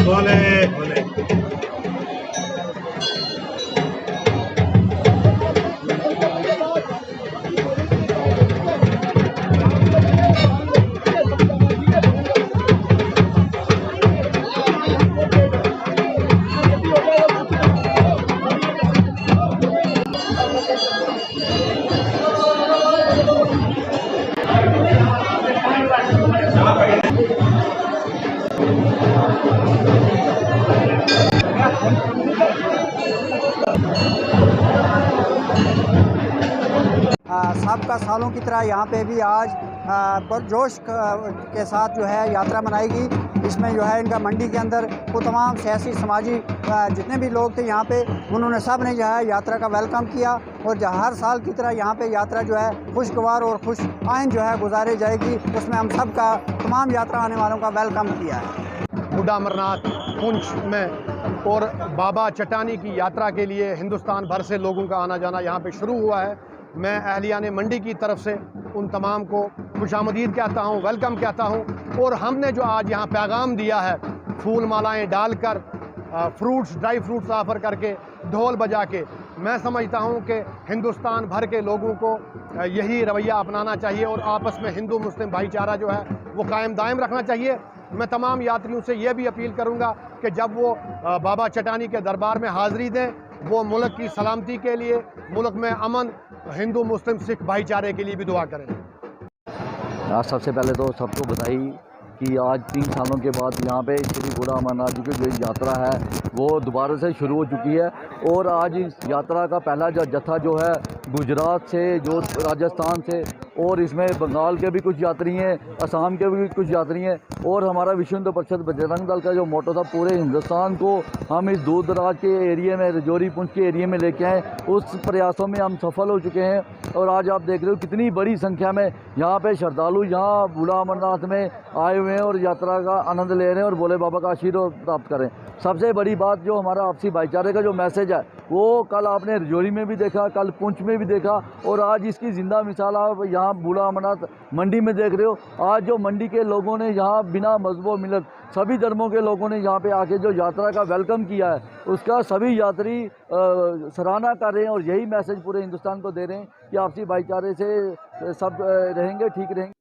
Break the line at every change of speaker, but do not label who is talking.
बोले बोले
सबका सालों की तरह यहाँ पे भी आज पुरजोश के साथ जो है यात्रा मनाएगी। इसमें जो है इनका मंडी के अंदर वो तमाम सियासी समाजी जितने भी लोग थे यहाँ पे उन्होंने सब ने जो है यात्रा का वेलकम किया और हर साल की तरह यहाँ पे यात्रा जो है खुशगवार और खुश आइंद जो है गुजारी जाएगी। उसमें हम सब का तमाम यात्रा आने वालों का वेलकम किया है।
बूढ़ा अमरनाथ पुंछ में और बाबा चट्टानी की यात्रा के लिए हिंदुस्तान भर से लोगों का आना जाना यहाँ पे शुरू हुआ है। मैं अहलियाने मंडी की तरफ से उन तमाम को खुशामदीद कहता हूँ, वेलकम कहता हूँ। और हमने जो आज यहाँ पैगाम दिया है फूल मालाएं डालकर, फ्रूट्स ड्राई फ्रूट्स ऑफर करके, ढोल बजा के, मैं समझता हूँ कि हिंदुस्तान भर के लोगों को यही रवैया अपनाना चाहिए और आपस में हिंदू मुस्लिम भाईचारा जो है वो कायम दायम रखना चाहिए। मैं तमाम यात्रियों से ये भी अपील करूँगा कि जब वो बाबा चट्टानी के दरबार में हाज़िरी दें वो मुल्क की सलामती के लिए, मुल्क में अमन, हिंदू मुस्लिम सिख भाईचारे के लिए भी दुआ करें।
आज सबसे पहले तो सबको बधाई कि आज 3 सालों के बाद यहाँ पे श्री बूढ़ा अमरनाथ जी की जो यात्रा है वो दोबारा से शुरू हो चुकी है। और आज इस यात्रा का पहला जत्था जो है गुजरात से, जो राजस्थान से, और इसमें बंगाल के भी कुछ यात्री हैं, असम के भी कुछ यात्री हैं। और हमारा विश्व हिंदू परिषद बजरंग दल का जो मोटो था पूरे हिंदुस्तान को हम इस दूर दराज के एरिए में, रजौरी पुंछ के एरिए में लेके आए, उस प्रयासों में हम सफल हो चुके हैं। और आज आप देख रहे हो कितनी बड़ी संख्या में यहाँ पे श्रद्धालु यहाँ बूढ़ा अमरनाथ में आए हुए हैं और यात्रा का आनंद ले रहे हैं और भोले बाबा का आशीर्वाद प्राप्त करें। सबसे बड़ी बात जो हमारा आपसी भाईचारे का जो मैसेज है वो कल आपने रजौरी में भी देखा, कल पुंछ में भी देखा और आज इसकी ज़िंदा मिसाल आप यहाँ बूढ़ा अमरनाथ मंडी में देख रहे हो। आज जो मंडी के लोगों ने यहाँ बिना मजहब मिलत सभी धर्मों के लोगों ने यहाँ पे आके जो यात्रा का वेलकम किया है उसका सभी यात्री सराहना कर रहे हैं और यही मैसेज पूरे हिंदुस्तान को दे रहे हैं कि आपसी भाईचारे से सब रहेंगे, ठीक रहेंगे।